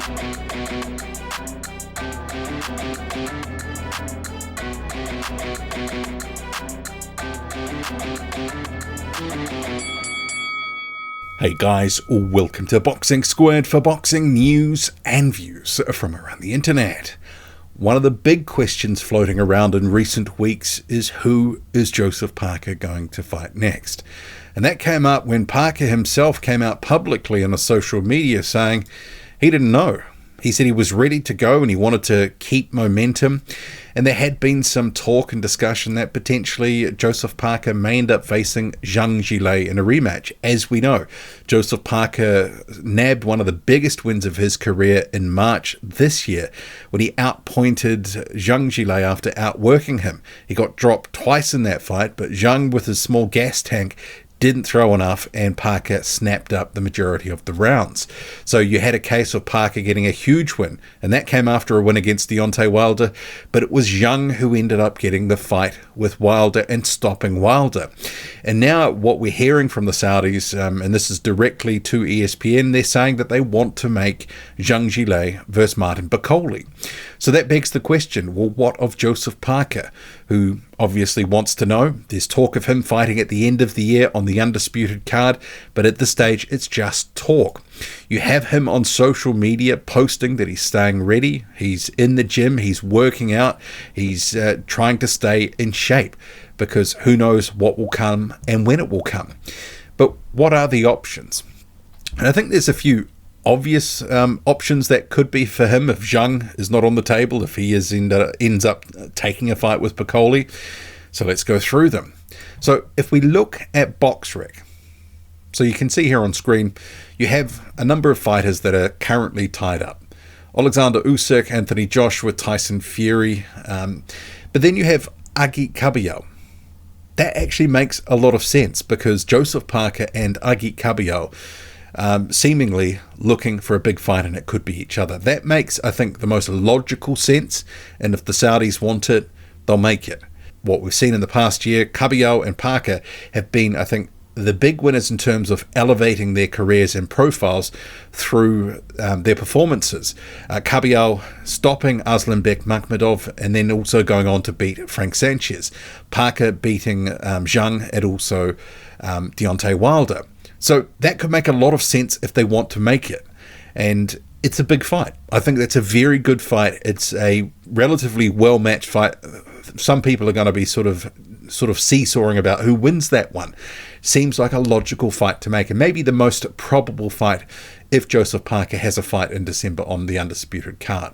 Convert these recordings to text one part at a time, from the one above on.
Hey guys, welcome to Boxing Squared for boxing news and views from around the internet. One of the big questions floating around in recent weeks is who is Joseph Parker going to fight next? And that came up when Parker himself came out publicly on a social media saying he didn't know. He said he was ready to go and he wanted to keep momentum. And there had been some talk and discussion that potentially Joseph Parker may end up facing Zhang Zhelei in a rematch. As we know, Joseph Parker nabbed one of the biggest wins of his career in March this year when he outpointed Zhang Zhelei after outworking him. He got dropped twice in that fight, but Zhang, with his small gas tank, didn't throw enough, and Parker snapped up the majority of the rounds. So you had a case of Parker getting a huge win, and that came after a win against Deontay Wilder, but it was Zhang who ended up getting the fight with Wilder and stopping Wilder. And now what we're hearing from the Saudis, and this is directly to ESPN, they're saying that they want to make Zhang Zhilei versus Martin Bakole. So that begs the question, well, what of Joseph Parker, who obviously wants to know? There's talk of him fighting at the end of the year on the undisputed card, but at this stage it's just talk. You have him on social media posting that he's staying ready, he's in the gym, he's working out, he's trying to stay in shape, because who knows what will come and when it will come. But what are the options? And I think there's a few obvious options that could be for him if Zhang is not on the table, if he ends up taking a fight with Bakole. So let's go through them. So if we look at BoxRec, so you can see here on screen, you have a number of fighters that are currently tied up. Alexander Usyk, Anthony Joshua, Tyson Fury, but then you have Agit Kabayel. That actually makes a lot of sense because Joseph Parker and Agit Kabayel seemingly looking for a big fight, and it could be each other. That makes, I think, the most logical sense, and if the Saudis want it, they'll make it. What we've seen in the past year, Kabayel and Parker have been, I think, the big winners in terms of elevating their careers and profiles through their performances. Kabayel stopping Aslanbek Makhmudov and then also going on to beat Frank Sanchez. Parker beating Zhang and also Deontay Wilder. So that could make a lot of sense if they want to make it. And it's a big fight. I think that's a very good fight. It's a relatively well-matched fight. Some people are going to be sort of seesawing about who wins that one. Seems like a logical fight to make, and maybe the most probable fight if Joseph Parker has a fight in December on the undisputed card.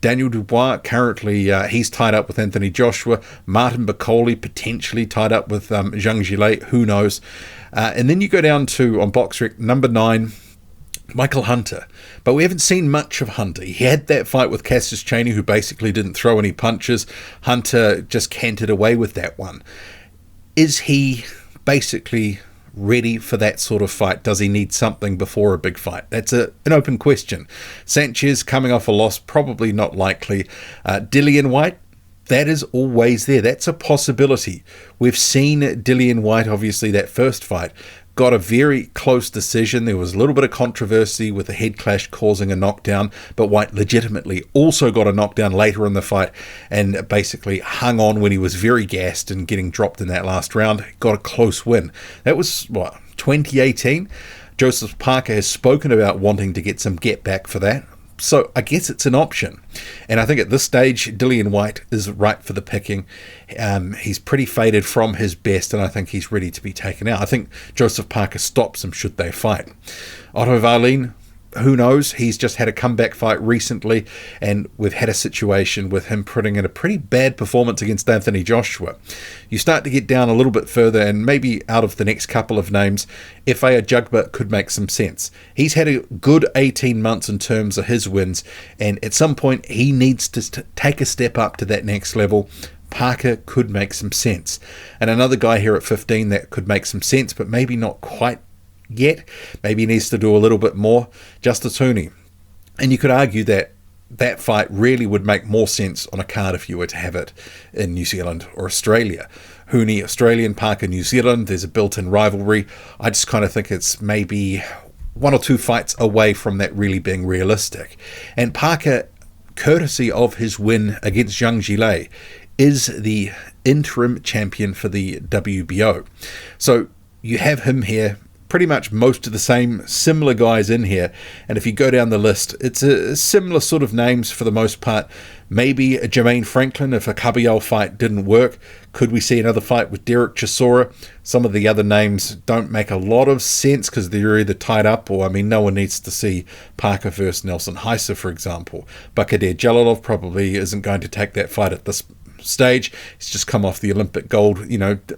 Daniel Dubois, currently he's tied up with Anthony Joshua. Martin Bakole potentially tied up with Zhang Zhelei, who knows. And then you go down to, on BoxRec, number 9, Michael Hunter. But we haven't seen much of Hunter. He had that fight with Cassius Chaney, who basically didn't throw any punches. Hunter just cantered away with that one. Is he basically ready for that sort of fight? Does he need something before a big fight? That's an open question. Sanchez coming off a loss, probably not likely. Dillian Whyte, that is always there. That's a possibility. We've seen Dillian Whyte, obviously, that first fight, got a very close decision. There was a little bit of controversy with the head clash causing a knockdown, but Whyte legitimately also got a knockdown later in the fight and basically hung on when he was very gassed and getting dropped in that last round. Got a close win. That was, 2018? Joseph Parker has spoken about wanting to get some get back for that. So I guess it's an option. And I think at this stage, Dillian Whyte is right for the picking. He's pretty faded from his best, and I think he's ready to be taken out. I think Joseph Parker stops him should they fight. Otto Wallin, who knows? He's just had a comeback fight recently, and we've had a situation with him putting in a pretty bad performance against Anthony Joshua. You start to get down a little bit further, and maybe out of the next couple of names, F.A. Ajagba could make some sense. He's had a good 18 months in terms of his wins, and at some point he needs to take a step up to that next level. Parker could make some sense. And another guy here at 15 that could make some sense, but maybe not quite yet, maybe he needs to do a little bit more, Justice Hooney. And you could argue that that fight really would make more sense on a card if you were to have it in New Zealand or Australia. Hooney Australian, Parker New Zealand, there's a built-in rivalry. I just kind of think it's maybe 1 or 2 fights away from that really being realistic. And Parker, courtesy of his win against Zhang Zhilei, is the interim champion for the WBO. So you have him here, pretty much most of the same similar guys in here, and if you go down the list, it's a similar sort of names for the most part. Maybe a Jermaine Franklin if a Caballero fight didn't work. Could we see another fight with Derek Chisora? Some of the other names don't make a lot of sense because they're either tied up or, I mean, no one needs to see Parker versus Nelson Heiser, for example. Bakadir Jalilov probably isn't going to take that fight at this stage. He's just come off the Olympic gold,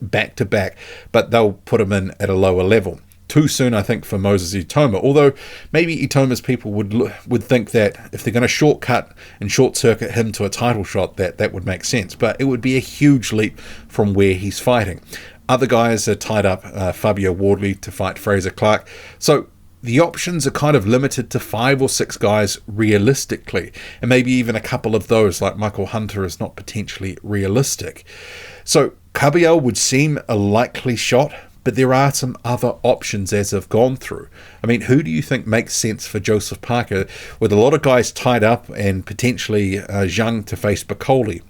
back to back, but they'll put him in at a lower level. Too soon, I think, for Moses Itoma, although maybe Itoma's people would think that if they're going to shortcut and short circuit him to a title shot, that would make sense, but it would be a huge leap from where he's fighting. Other guys are tied up, Fabio Wardley to fight Fraser Clark, so the options are kind of limited to 5 or 6 guys realistically, and maybe even a couple of those, like Michael Hunter, is not potentially realistic. So Caballero would seem a likely shot, but there are some other options as I've gone through. I mean, who do you think makes sense for Joseph Parker, with a lot of guys tied up and potentially Zhang to face Bakole?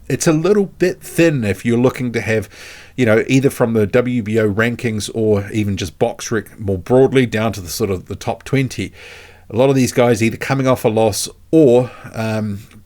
It's a little bit thin if you're looking to have, either from the WBO rankings or even just BoxRec more broadly down to the sort of the top 20. A lot of these guys either coming off a loss or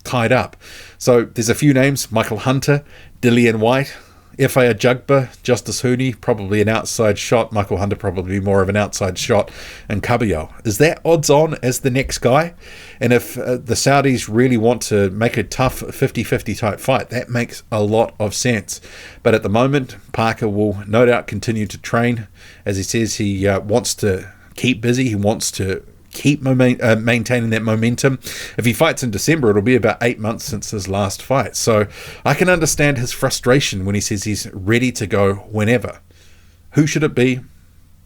tied up. So there's a few names: Michael Hunter, Dillian White, F.A. Jugba, Justice Hooney, probably an outside shot. Michael Hunter probably more of an outside shot. And Caballero. Is that odds on as the next guy? And if the Saudis really want to make a tough 50-50 type fight, that makes a lot of sense. But at the moment, Parker will no doubt continue to train. As he says, he wants to keep busy. He wants to keep maintaining that momentum. If he fights in December, it'll be about 8 months since his last fight. So I can understand his frustration when he says he's ready to go whenever. Who should it be?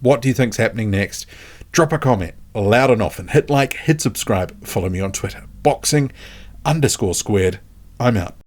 What do you think's happening next? Drop a comment loud and often. Hit like, hit subscribe. Follow me on Twitter. Boxing_squared. I'm out.